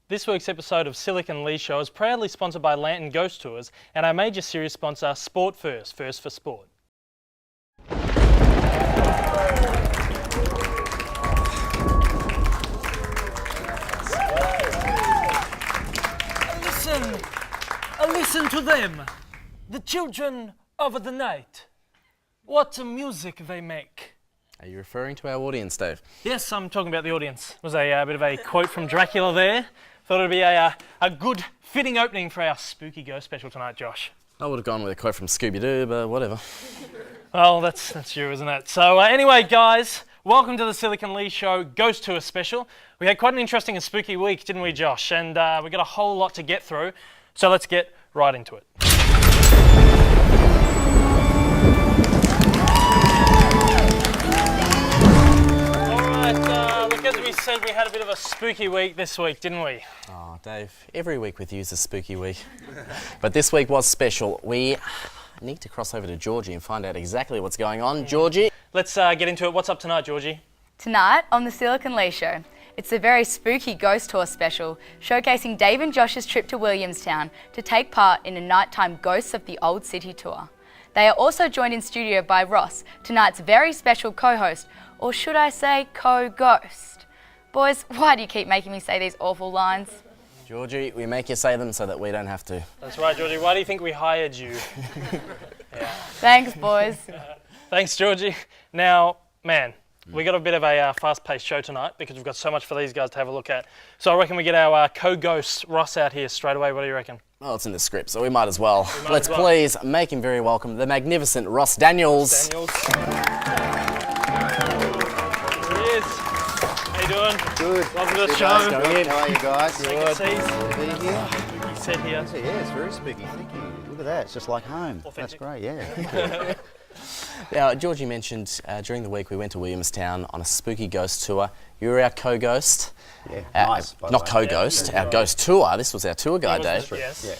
This week's episode of Silic and Lee Show is proudly sponsored by Lantern Ghost Tours and our major series sponsor, Sport First, First for Sport. Listen to them, the children of the night. What music they make. Are you referring to our audience, Dave? Yes, I'm talking about the audience. It was a bit of a quote from Dracula there. Thought it'd be a good, fitting opening for our spooky ghost special tonight, Josh. I would have gone with a quote from Scooby-Doo, but whatever. Well, that's you, isn't it? So anyway, guys, welcome to the Silic and Lee Show Ghost Tour special. We had quite an interesting and spooky week, didn't we, Josh? And we got a whole lot to get through, so let's get right into it. As we said, we had a bit of a spooky week this week, didn't we? Oh, Dave, every week with you is a spooky week. But this week was special. We need to cross over to Georgie and find out exactly what's going on. Georgie? Let's get into it. What's up tonight, Georgie? Tonight on the Silic and Lee Show, it's a very spooky ghost tour special showcasing Dave and Josh's trip to Williamstown to take part in a nighttime Ghosts of the Old City tour. They are also joined in studio by Ross, tonight's very special co-host, or should I say co-ghost. Boys, why do you keep making me say these awful lines? Georgie, we make you say them so that we don't have to. That's right, Georgie. Why do you think we hired you? Yeah. Thanks, boys. Thanks, Georgie. Now, man, we got a bit of a fast-paced show tonight because we've got so much for these guys to have a look at. So I reckon we get our co-ghost Ross out here straight away. What do you reckon? Well, it's in the script, so we might as well. Let's please make him very welcome, the magnificent Ross Daniels. Doing? Good. Welcome to the show. How are you guys? Good. Good to be here. Spooky set here. Yeah, it's very spooky. Thank you. Look at that. It's just like home. Authentic. That's great. Yeah. Now, Georgie mentioned during the week we went to Williamstown on a spooky ghost tour. You were our co-ghost. Yeah. Nice. Not co-ghost, our ghost tour. This was our tour guide, Dave. Yes. Yeah.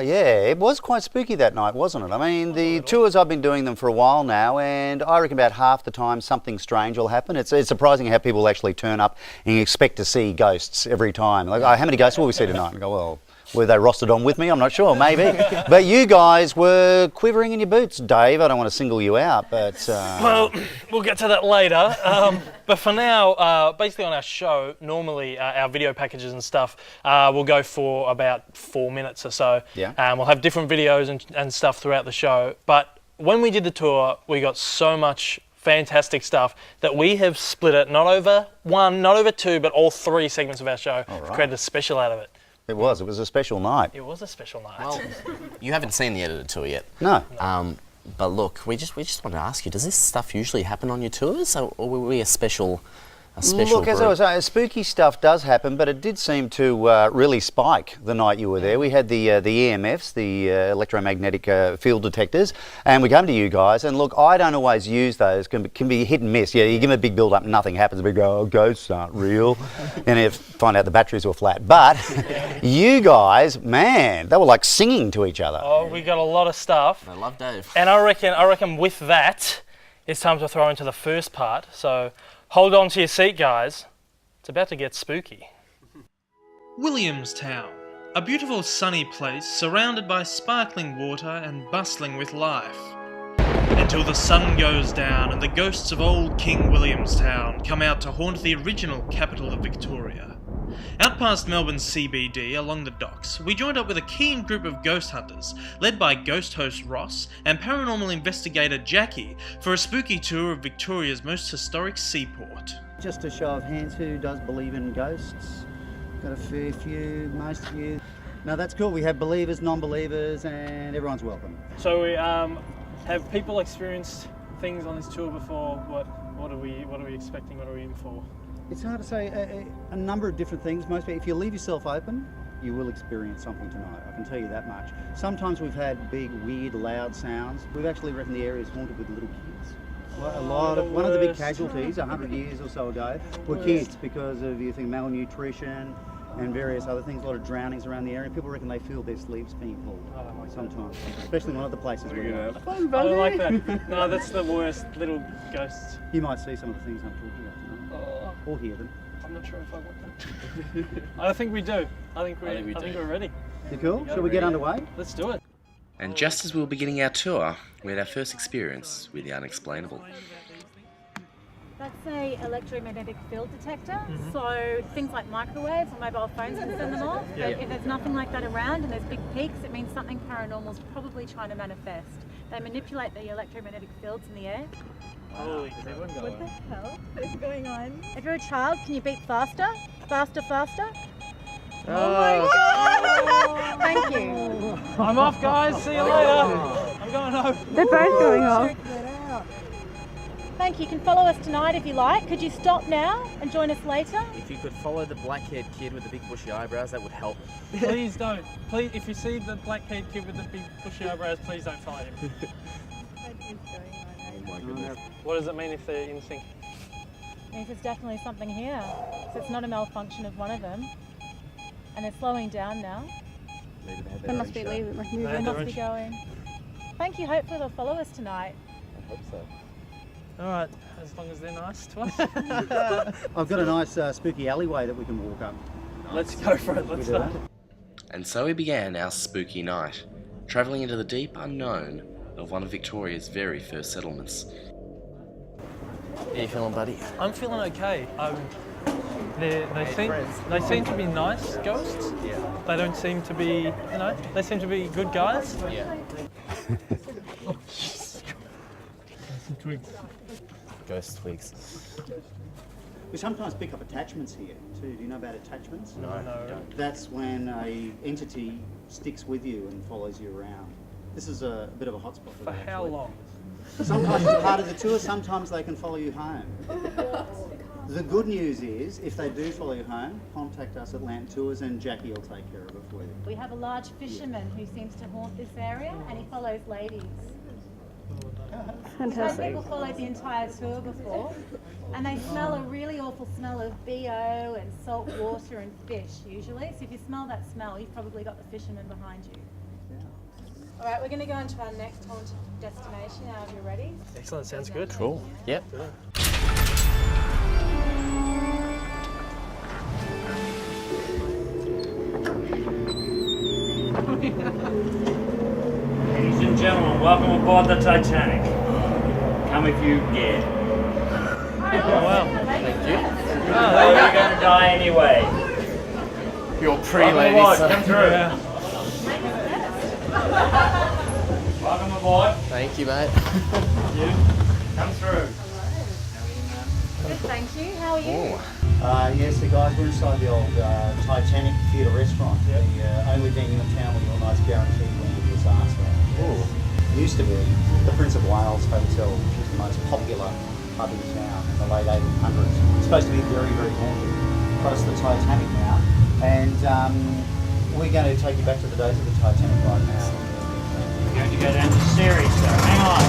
Yeah. It was quite spooky that night, wasn't it? I mean, the tours, I've been doing them for a while now, and I reckon about half the time something strange will happen. It's surprising how people actually turn up and you expect to see ghosts every time. Like, oh, how many ghosts will we see tonight? And I go, well, were they rostered on with me? I'm not sure, maybe. But you guys were quivering in your boots, Dave. I don't want to single you out, but... Well, we'll get to that later. But for now, basically on our show, normally our video packages and stuff will go for about 4 minutes or so. Yeah. We'll have different videos and stuff throughout the show. But when we did the tour, we got so much fantastic stuff that we have split it, not over one, not over two, but all 3 segments of our show. All right. Created a special out of it. It was a special night. It was a special night. Well, you haven't seen the edited tour yet. No. But look, we just wanted to ask you, does this stuff usually happen on your tours, or were we a special Look, as I group? was saying, spooky stuff does happen, but it did seem to really spike the night you were there. We had the EMFs, the electromagnetic field detectors, and we came to you guys, and look, I don't always use those, can be hit and miss. Yeah, you give them a big build-up, nothing happens, we go, oh, ghosts aren't real, and you find out the batteries were flat. But you guys, man, they were like singing to each other. Oh, we got a lot of stuff. I love Dave. And I reckon with that, it's time to throw into the first part. So hold on to your seat, guys. It's about to get spooky. Williamstown, a beautiful sunny place surrounded by sparkling water and bustling with life. Until the sun goes down and the ghosts of old King Williamstown come out to haunt the original capital of Victoria. Out past Melbourne's CBD along the docks, we joined up with a keen group of ghost hunters, led by ghost host Ross and paranormal investigator Jackie, for a spooky tour of Victoria's most historic seaport. Just a show of hands, who does believe in ghosts? Got a fair few, most of you. No, that's cool. We have believers, non-believers, and everyone's welcome. So we have people experienced things on this tour before? What are we expecting? What are we in for? It's hard to say. A number of different things. Most people, if you leave yourself open, you will experience something tonight. I can tell you that much. Sometimes we've had big, weird, loud sounds. We've actually reckoned the area is haunted with little kids. One of the big casualties 100 years or so ago were kids because of malnutrition and various other things. A lot of drownings around the area. People reckon they feel their sleeves being pulled sometimes, especially in one of the places we're going. I don't like that. No, that's the worst. Little ghosts. You might see some of the things I'm talking about tonight, or hear them. I'm not sure if I want that. I think we do. I think we're ready. You cool? Shall we get underway? Let's do it. And just as we were beginning our tour, we had our first experience with the unexplainable. That's a electromagnetic field detector, so things like microwaves or mobile phones can send them off. But if there's nothing like that around and there's big peaks, it means something paranormal is probably trying to manifest. They manipulate the electromagnetic fields in the air. Holy, What the hell is going on? If you're a child, can you beat faster? Faster, faster? Oh my god! Thank you. I'm off, guys. See you later. I'm going home. They're both going off. Thank you. You can follow us tonight if you like. Could you stop now and join us later? If you could follow the black-haired kid with the big bushy eyebrows, that would help. Please don't. Please, if you see the black-haired kid with the big bushy eyebrows, please don't follow him. What is going on? Oh my goodness. What does it mean if they're in sync? It means there's definitely something here. So it's not a malfunction of one of them. And they're slowing down now. Maybe they had They their must own be show. leaving. They They had must their be own going. Thank you. Hopefully they'll follow us tonight. I hope so. All right, as long as they're nice to us. I've got a nice spooky alleyway that we can walk up. Let's go for it. Let's do that. go. And so we began our spooky night, travelling into the deep unknown of one of Victoria's very first settlements. How you feeling, buddy? I'm feeling okay. They seem to be nice ghosts. Yeah. They don't seem to be, they seem to be good guys. Yeah. Ghost twigs. We sometimes pick up attachments here too. Do you know about attachments? No, I don't. That's when a entity sticks with you and follows you around. This is a bit of a hotspot for For that, how actually. long? Sometimes it's part of the tour, sometimes they can follow you home. The good news is, if they do follow you home, contact us at Lamp Tours and Jackie will take care of it for you. We have a large fisherman who seems to haunt this area and he follows ladies. We've had people follow the entire tour before and they smell a really awful smell of BO and salt water and fish usually. So if you smell that smell, you've probably got the fisherman behind you. All right, we're going to go into our next haunted destination now if you're ready. Excellent, sounds good. Cool. Yep. Ladies and gentlemen, welcome aboard the Titanic. Come if you dare. Oh, wow. Thank you. Oh, there you You're going to die anyway. You're Welcome pre-ladies. aboard, come through. Yeah. Welcome aboard. Thank you, mate. Come through. Good, thank you. How are you? Yes, the guys, we're inside the old Titanic Theatre restaurant. The only venue in town with your nice guaranteed when of disaster. Used to be the Prince of Wales Hotel, which was the most popular pub in town in the late 1800s. It's supposed to be very, very haunted. But it's the Titanic now. And we're going to take you back to the days of the Titanic right now. We're going to go down to Sirius, so hang on.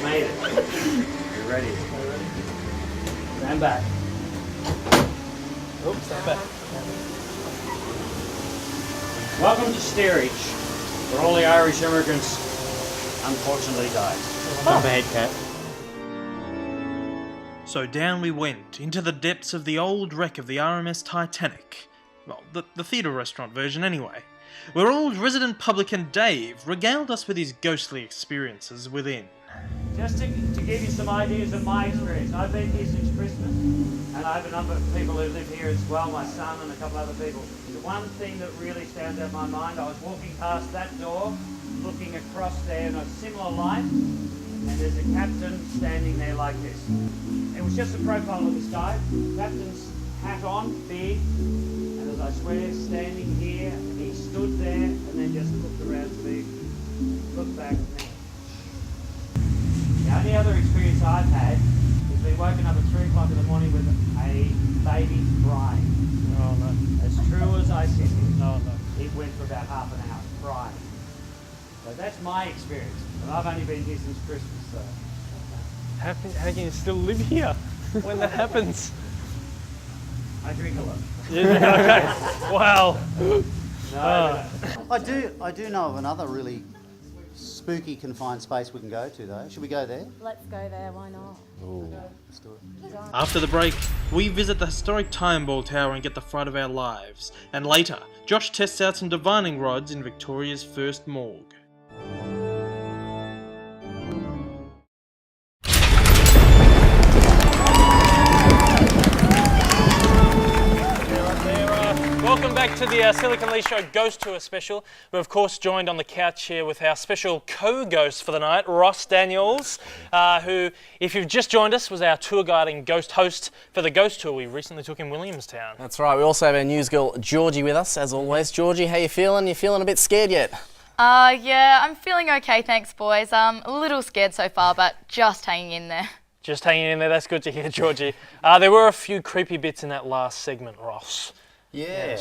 Made it. You're ready. Stand back. Oops, stand back. Welcome to Steerage, where all the Irish immigrants unfortunately died. Jump ahead, Cat. So down we went, into the depths of the old wreck of the RMS Titanic. Well, the theatre restaurant version anyway, where old resident publican Dave regaled us with his ghostly experiences within. Just to give you some ideas of my experience, I've been here since Christmas, and I have a number of people who live here as well, my son and a couple other people. The one thing that really stands out in my mind, I was walking past that door, looking across there in a similar light, and there's a captain standing there like this. It was just a profile of this guy, captain's hat on, big, and as I swear, standing here, he stood there and then just looked around to me, looked back at me. The only other experience I've had is being woken up at 3 o'clock in the morning with a baby crying. Oh, no. As true as I sit here, Oh, no. it went for about half an hour crying. So that's my experience, but I've only been here since Christmas, so. How can you still live here when that happens? I drink a lot. Yeah, okay. Wow. I do know of another really spooky confined space we can go to though. Should we go there? Let's go there, why not? Let's do it. After the break, we visit the historic Time Ball Tower and get the fright of our lives. And later, Josh tests out some divining rods in Victoria's first morgue. Welcome back to the Silic and Lee Show Ghost Tour special. We're of course joined on the couch here with our special co-ghost for the night, Ross Daniels, who, if you've just joined us, was our tour guide and ghost host for the Ghost Tour we recently took in Williamstown. That's right. We also have our news girl, Georgie, with us, as always. Georgie, how you feeling? You feeling a bit scared yet? Yeah, I'm feeling okay, thanks boys. A little scared so far, but just hanging in there. Just hanging in there, that's good to hear, Georgie. There were a few creepy bits in that last segment, Ross. Yeah,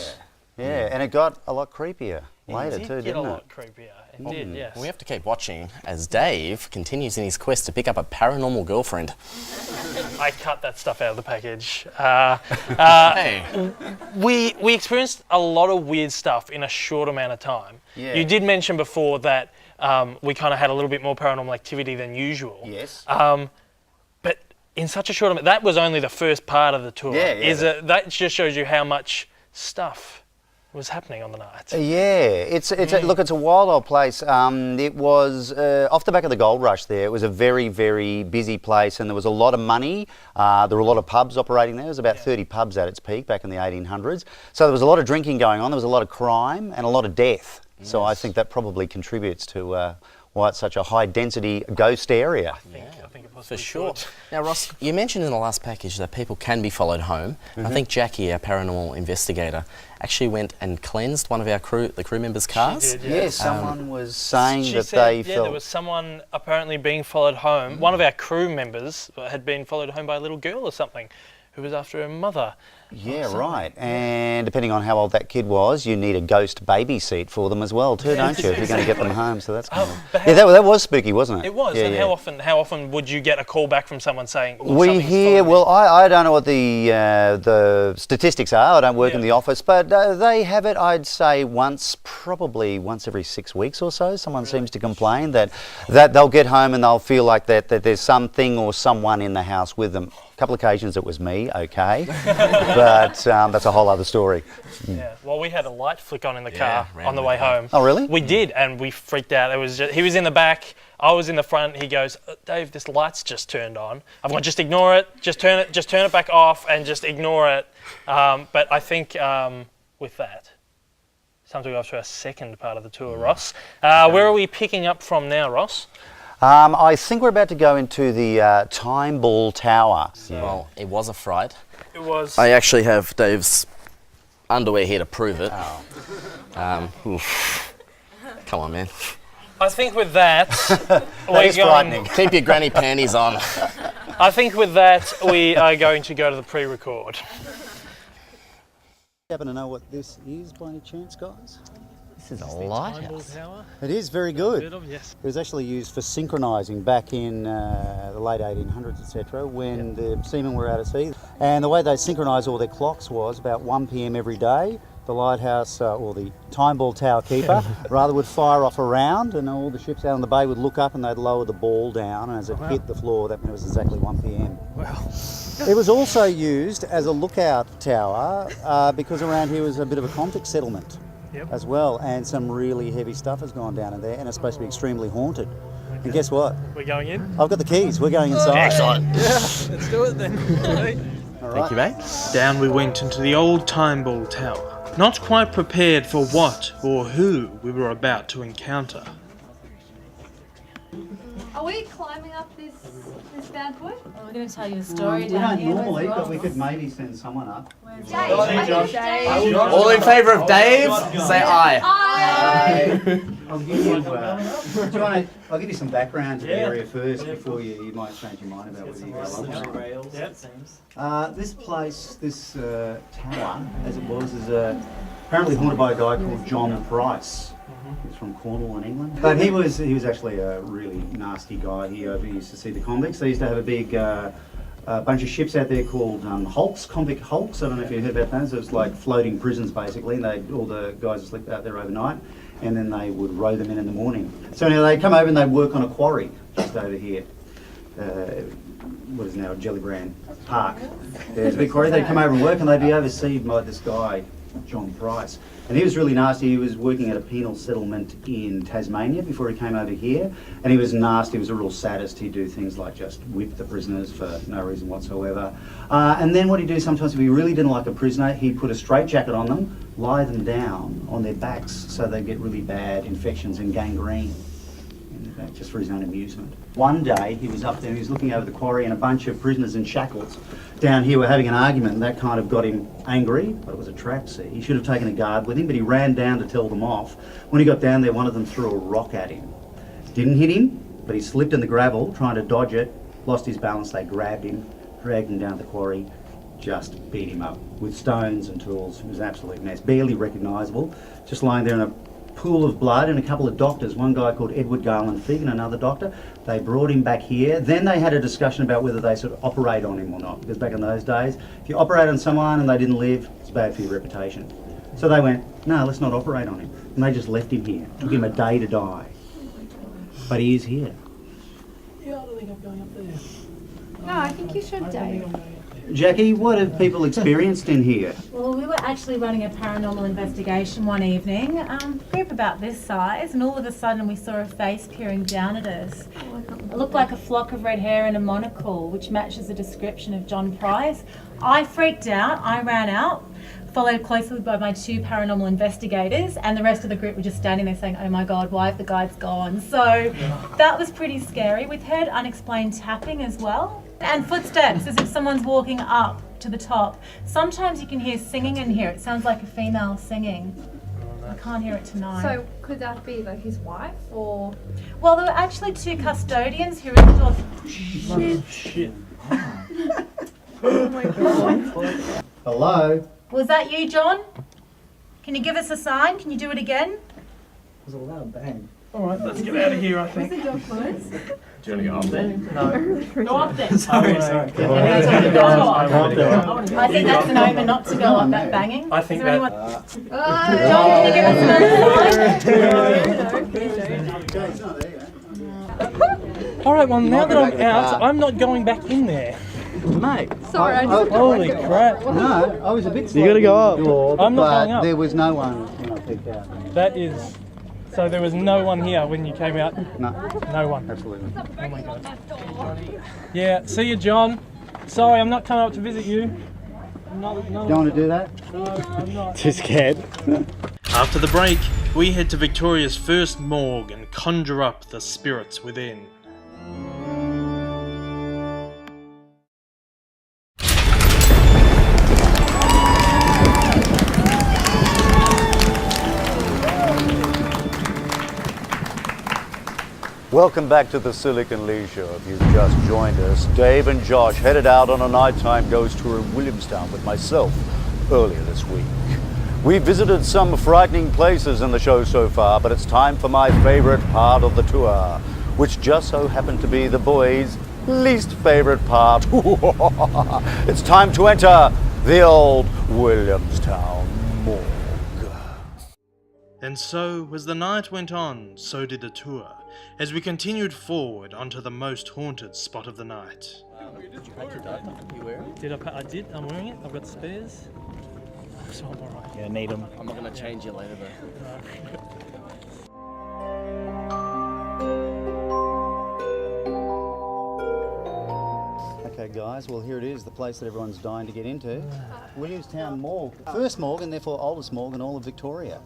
and it got a lot creepier later too, didn't it? It did get a lot creepier. It did, yes. We have to keep watching as Dave continues in his quest to pick up a paranormal girlfriend. I cut that stuff out of the package. Hey. We experienced a lot of weird stuff in a short amount of time. Yeah. You did mention before that we kind of had a little bit more paranormal activity than usual. Yes. But in such a short amount, that was only the first part of the tour. That just shows you how much stuff was happening on the night. It's a wild old place. It was off the back of the gold rush there. It was a very, very busy place and there was a lot of money. There were a lot of pubs operating there. There was about 30 pubs at its peak back in the 1800s. So there was a lot of drinking going on. There was a lot of crime and a lot of death. Yes. So I think that probably contributes to why it's such a high density ghost area. I think it was for sure. Now, Ross, you mentioned in the last package that people can be followed home. I think Jackie, our paranormal investigator, actually went and cleansed one of our the crew members' cars. She did, Yes, someone was saying that they felt... there was someone apparently being followed home. One of our crew members had been followed home by a little girl or something who was after her mother. Yeah, right. And depending on how old that kid was, you need a ghost baby seat for them as well, too, don't you? If you're going to get them home, so that's kind of... Yeah, that was spooky, wasn't it? It was. Yeah, and yeah. how often would you get a call back from someone saying? We hear. Well, I don't know what the statistics are. I don't work in the office, but they have it. I'd say probably once every 6 weeks or so. Someone seems to complain that they'll get home and they'll feel like that there's something or someone in the house with them. A couple of occasions it was me, okay, but that's a whole other story. Yeah, well, we had a light flick on in the car on the way home. Oh, really? We did, and we freaked out. He was in the back, I was in the front. He goes, Dave, this light's just turned on. I've gone, just ignore it, just turn it back off, and just ignore it. But I think with that, it's time to go off to our second part of the tour, Ross. Where are we picking up from now, Ross? I think we're about to go into the Time Ball Tower. Yeah. Well, it was a fright. It was. I actually have Dave's underwear here to prove it. Come on, man. I think with that, That is frightening. Keep your granny panties on. I think with that, we are going to go to the pre-record. Happen to know what this is by any chance, guys? This is a lighthouse. It is very good. Yes. It was actually used for synchronising back in the late 1800s, etc., when the seamen were out at sea. And the way they synchronised all their clocks was about 1 p.m. every day. The lighthouse, or the Time Ball Tower keeper, rather would fire off a round, and all the ships out on the bay would look up and they'd lower the ball down, and as it hit the floor, that meant it was exactly 1 p.m. Wow. It was also used as a lookout tower because around here was a bit of a convict settlement. As well, and some really heavy stuff has gone down in there, and it's supposed to be extremely haunted. Okay. And guess what? We're going in? I've got the keys. We're going inside. Excellent. Yeah, let's do it then. All right. Thank you, mate. Down we went into the old Time Ball Tower, not quite prepared for what or who we were about to encounter. Are we climbing up this bad boy? Oh, we're going to tell you a story We down don't here. normally, but we could maybe send someone up. Dave. All in favour of Dave, say aye. Aye. I'll give you. I'll give you some background to the area first before you might change your mind about whether you go up. This place, this tower, as it was, is apparently haunted by a guy called John Price. He's from Cornwall in England. But he was actually a really nasty guy. He used to see the convicts. They used to have a big a bunch of ships out there called hulks, convict hulks. I don't know if you heard about those. It's like floating prisons basically, and all the guys would sleep out there overnight, and then they would row them in the morning. So anyway, they'd come over and they'd work on a quarry just over here. What is now Jellybrand Park. There's a big quarry. They'd come over and work, and they'd be overseen by this guy, John Price. And he was really nasty. He was working at a penal settlement in Tasmania before he came over here. And he was nasty. He was a real sadist. He'd do things like just whip the prisoners for no reason whatsoever. And then what he'd do sometimes, if he really didn't like a prisoner, he'd put a straitjacket on them, lie them down on their backs so they'd get really bad infections and gangrene. Just for his own amusement. One day he was up there, he was looking over the quarry, and a bunch of prisoners in shackles down here were having an argument, and that kind of got him angry, but it was a trap, see. He should have taken a guard with him, but he ran down to tell them off. When he got down there, one of them threw a rock at him. Didn't hit him, but he slipped in the gravel, trying to dodge it, lost his balance, they grabbed him, dragged him down the quarry, just beat him up with stones and tools. It was an absolute mess, barely recognisable, just lying there in a pool of blood, and a couple of doctors, one guy called Edward Garland Fig and another doctor, they brought him back here. Then they had a discussion about whether they should operate on him or not, because back in those days, if you operate on someone and they didn't live, it's bad for your reputation. So they went, no, let's not operate on him. And they just left him here. Took him a day to die. But he is here. Yeah, I don't think I'm going up there. No, I think you should, Dave. Jackie, what have people experienced in here? Well, we were actually running a paranormal investigation one evening, group about this size, and all of a sudden we saw a face peering down at us. It looked like a flock of red hair and a monocle, which matches the description of John Price. I freaked out, I ran out, followed closely by my two paranormal investigators, and the rest of the group were just standing there saying, oh my God, why have the guides gone? So that was pretty scary. We've heard unexplained tapping as well. And footsteps, as if someone's walking up to the top. Sometimes you can hear singing in here. It sounds like a female singing. I can't hear it tonight. So could that be like his wife or? Well, there were actually two custodians who were Shit. Oh my God. Hello? Was that you, John? Can you give us a sign? Can you do it again? It was a loud bang. All right, let's get out of here, I think. Was the door closed? Do you want to go up there? No. Go up there. Sorry. I think that's an omen not to go up that banging. I think Is there that. anyone... John, can you give us a sign? All right, well, now that I'm out, I'm not going back in there. Mate. Sorry, I just Holy crap. No, I was a bit slow. You gotta go up. I'm not going up. There was no one when I peeked out. That is. So there was no one here when you came out? No, No one. absolutely. Oh my God. Yeah, see you, John. Sorry, I'm not coming up to visit you. No, Don't want to do that? I'm not. Too scared. After the break, we head to Victoria's first morgue and conjure up the spirits within. Welcome back to the Silic and Lee Show. If you've just joined us, Dave and Josh headed out on a nighttime ghost tour in Williamstown with myself earlier this week. We've visited some frightening places in the show so far, but it's time for my favorite part of the tour, which just so happened to be the boys' least favorite part. It's time to enter the old Williamstown morgue. And so, as the night went on, so did the tour, as we continued forward onto the most haunted spot of the night. I did. I'm wearing it. I've got spares. So I'm alright. Yeah, need them. I'm not going to change you later though. Okay, guys, well, here it is, the place that everyone's dying to get into. Williamstown Morgue. First morgue and therefore oldest morgue in all of Victoria.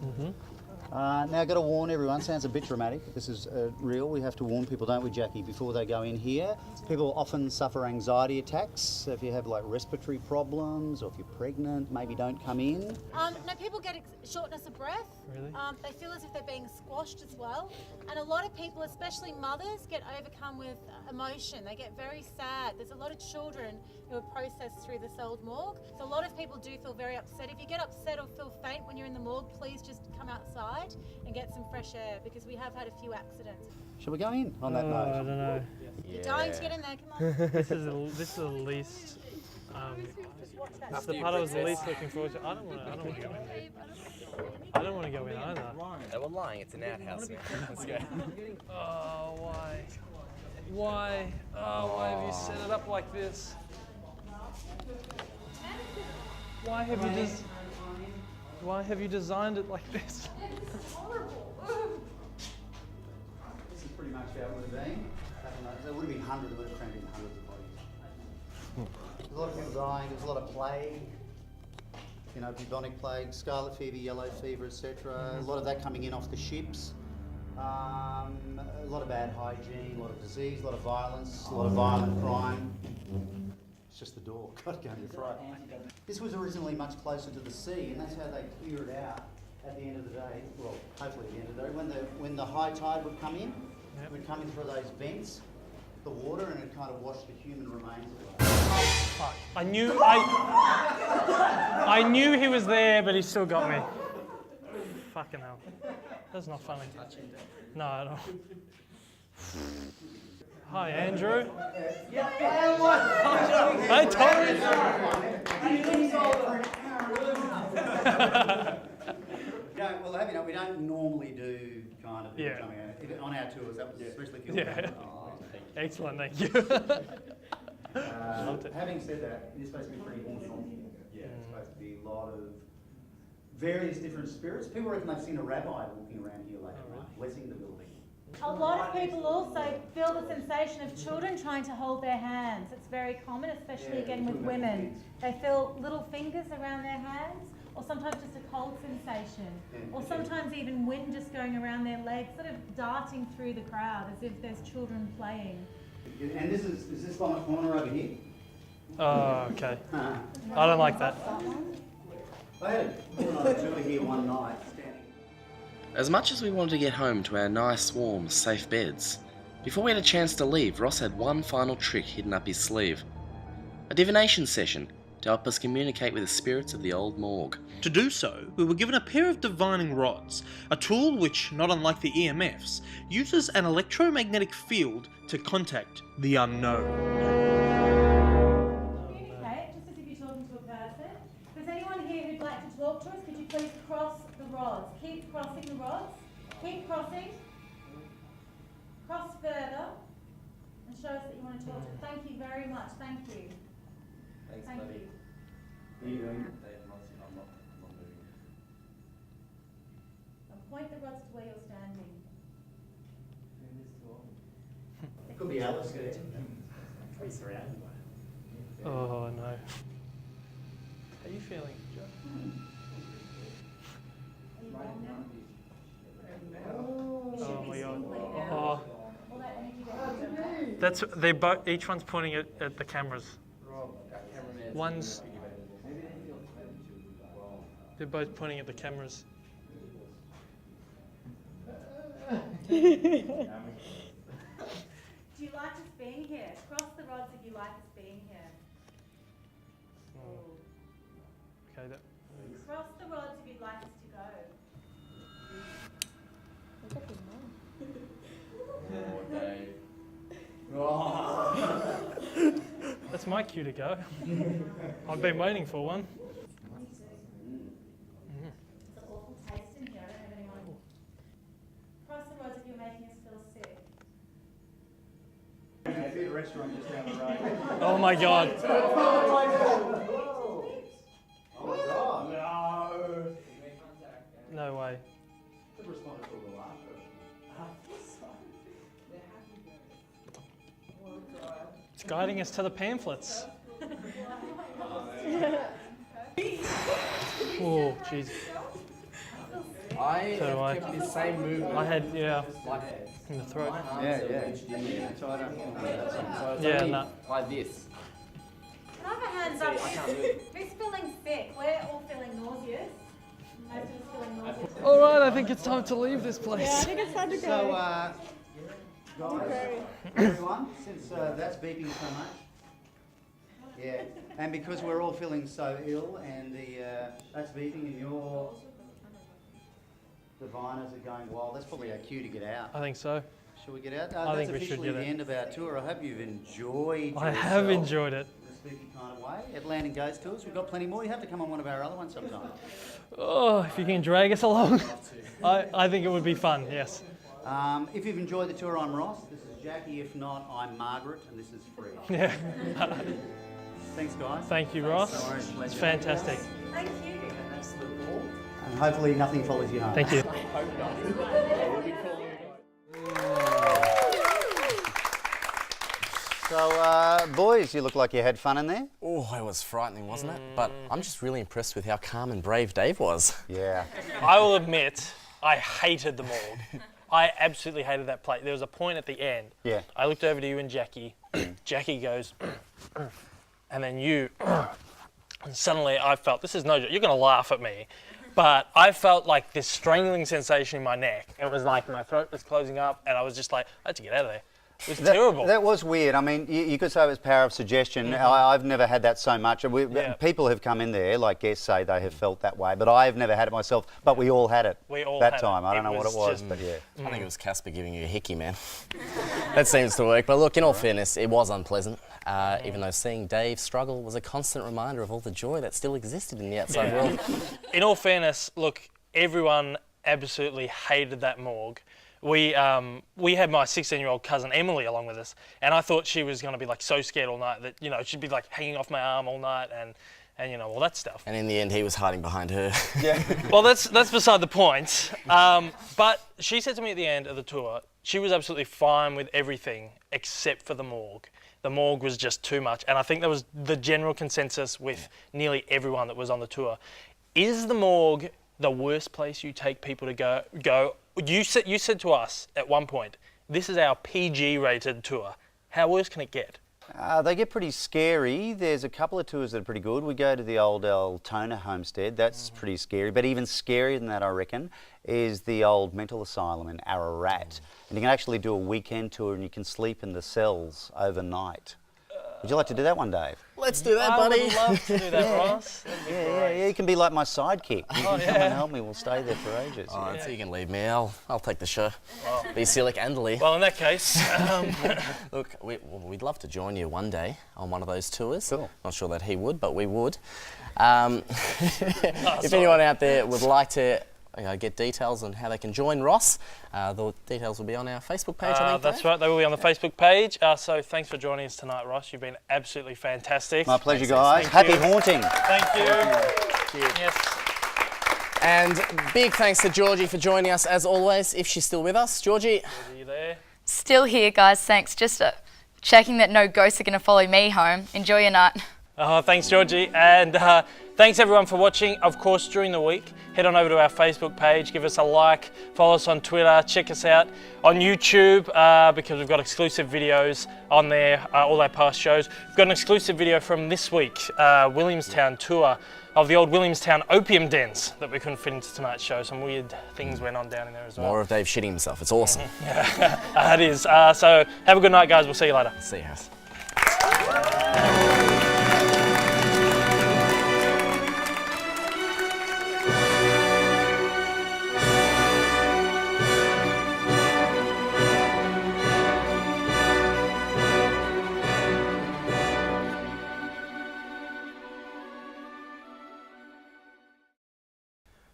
Now, I've got to warn everyone, sounds a bit dramatic. This is real. We have to warn people, don't we, Jackie, before they go in here. People often suffer anxiety attacks. So if you have like respiratory problems or if you're pregnant, maybe don't come in. No, people get shortness of breath. Really? They feel as if they're being squashed as well. And a lot of people, especially mothers, get overcome with emotion. They get very sad. There's a lot of children who are processed through this old morgue. So a lot of people do feel very upset. If you get upset or feel faint when you're in the morgue, please just come outside. outside and get some fresh air, because we have had a few accidents. Shall we go in on that I note? don't know. You're dying to get in there, come on. This is the least. Just watch that. It's the part I was the least looking forward to. I don't want to go in there. I don't want to go in either. They were lying, it's an outhouse, man. Let's go. Oh, why? Why? Oh, why have you set it up like this? Why have you designed it like this? This is pretty much how it would have been. There would have been hundreds, it would have crammed in hundreds of bodies. There's a lot of people dying, there's a lot of plague. You know, bubonic plague, scarlet fever, yellow fever, etc. A lot of that coming in off the ships. A lot of bad hygiene, a lot of disease, a lot of violence, a lot of violent crime. It's just the door. God, go in front. This was originally much closer to the sea, and that's how they clear it out at the end of the day. Well, hopefully at the end of the day. When the high tide would come in, it would come in through those vents, the water, and it kind of washed the human remains away. Fuck. I knew he was there, but he still got me. Fucking hell. That's not funny. No, I don't. Hi, Andrew. Hey, Tom. Well, have you know, we don't normally do kind of Yeah. coming out on our tours, that was especially if you Yeah. Excellent, thank you. Having said that, it is supposed to be pretty haunted. Yeah, it's supposed to be a lot of various different spirits. People reckon they've seen a rabbi walking around here late at night, blessing the building. A lot of people also feel the sensation of children trying to hold their hands. It's very common, especially again with women. They feel little fingers around their hands, or sometimes just a cold sensation, or sometimes even wind just going around their legs, sort of darting through the crowd as if there's children playing. And is this on the corner over here? Oh, okay. I don't like that. I had a woman on a tour here one night, standing. As much as we wanted to get home to our nice, warm, safe beds, before we had a chance to leave, Ross had one final trick hidden up his sleeve. A divination session to help us communicate with the spirits of the old morgue. To do so, we were given a pair of divining rods, a tool which, not unlike the EMFs, uses an electromagnetic field to contact the unknown. Okay, just as if you're talking to a person. If there's anyone here who'd like to talk to us, could you please cross the rods? Keep crossing the rods. Keep crossing. Cross further. And show us that you want to talk to us. Thank you very much. Thank you. Thanks, Thank buddy. you. Are you doing? I'm not moving. And point the rods to where you're standing. It could be Alice there. Oh, no. How are you feeling, Joe? Are you warm now? Oh my god. Oh, All that energy that's each one's pointing at the cameras. One's they're both pointing at the cameras. Do you like us being here? Cross the rods if you like us being here. Okay, that Cross the rods if you'd like us to go. that's my cue to go. I've been waiting for one. It's an awful taste in here. I don't have anyone. Cross the rods if you're making us feel sick. Theatre restaurant just down the road. Oh my god. Oh my God. No way. It's guiding us to the pamphlets. Oh, jeez. I So do I. have kept the same movement. I had, yeah, Like, in the throat. my arms are reached in there. So I don't feel So it's Yeah, only no. like this. Can I have a hands See, up? I can't move. Who's feeling sick? We're all feeling nauseous. Most of us feeling nauseous. All right, I think it's time to leave this place. think it's time to So, guys, everyone, since that's beeping so much, yeah, and because we're all feeling so ill, and that's beeping, and you're diviners are going wild. That's probably our cue to get out. I think so. Shall we get out? I think That's we should officially get the out. end of our tour. I hope you've enjoyed I have yourself enjoyed it. in a spooky kind of way. At Land and Ghost Tours, we've got plenty more. You have to come on one of our other ones sometime. Oh, if you can drag us along, I think it would be fun, yes. If you've enjoyed the tour, I'm Ross. This is Jackie. If not, I'm Margaret, and this is free. Yeah. Thanks, guys. Thank you, Ross. So much. It's fantastic. Thank you. And hopefully nothing follows you home. Thank you. So, boys, you look like you had fun in there. Oh, it was frightening, wasn't it? But I'm just really impressed with how calm and brave Dave was. Yeah. I will admit, I hated the morgue. I absolutely hated that place. There was a point at the end. Yeah. I looked over to you and Jackie. Jackie goes, and then you. And suddenly I felt, this is no joke, you're going to laugh at me, but I felt like this strangling sensation in my neck. It was like my throat was closing up, and I was just like, I had to get out of there. It was terrible. That was weird. I mean, you could say it was power of suggestion. I've never had that so much. People have come in there, like guests say they have felt that way, but I've never had it myself. But we all had it that time. I don't know what it was, but yeah. I think it was Casper giving you a hickey, man. That seems to work. But look, in all fairness, it was unpleasant. Even though seeing Dave struggle was a constant reminder of all the joy that still existed in the outside world. In all fairness, look, everyone absolutely hated that morgue. We had my 16-year-old cousin Emily along with us, and I thought she was going to be like so scared all night that, you know, she'd be like hanging off my arm all night and you know, all that stuff. And in the end, he was hiding behind her. Yeah. Well, that's beside the point. But she said to me at the end of the tour, she was absolutely fine with everything except for the morgue. The morgue was just too much, and I think that was the general consensus with nearly everyone that was on the tour. Is the morgue the worst place you take people to go? You said to us at one point, this is our PG-rated tour. How worse can it get? They get pretty scary. There's a couple of tours that are pretty good. We go to the old Altona homestead. That's pretty scary. But even scarier than that, I reckon, is the old mental asylum in Ararat. And you can actually do a weekend tour and you can sleep in the cells overnight. Would you like to do that one, Dave? Let's do that, buddy. I would love to do that, Ross. Yeah, you can be like my sidekick. You can come yeah. and help me. We'll stay there for ages. All right, so you can leave me. I'll take the show. Be Silic and Lee. Well, in that case, Look, we'd love to join you one day on one of those tours. Cool. Not sure that he would, but we would. If anyone out there would like to get details on how they can join Ross, the details will be on our Facebook page, I think. that's right, they will be on the Facebook page. So thanks for joining us tonight, Ross. You've been absolutely fantastic. My pleasure, guys. Thank Happy you. haunting. Thank you. Cheers. Yes. And big thanks to Georgie for joining us as always, if she's still with us. Georgie. Are you there? Still here, guys. Thanks. Just checking that no ghosts are going to follow me home. Enjoy your night. Thanks, Georgie. And thanks, everyone, for watching. Of course, during the week, head on over to our Facebook page, give us a like, follow us on Twitter, check us out on YouTube because we've got exclusive videos on there, all our past shows. We've got an exclusive video from this week, Williamstown tour of the old Williamstown opium dens that we couldn't fit into tonight's show. Some weird things went on down in there as well. More of Dave shitting himself. It's awesome. It is. So have a good night, guys. We'll see you later. See you, guys.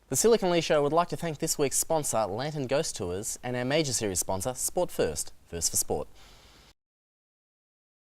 The Silic and Lee Show would like to thank this week's sponsor, Lantern Ghost Tours, and our major series sponsor, Sport First, First for Sport.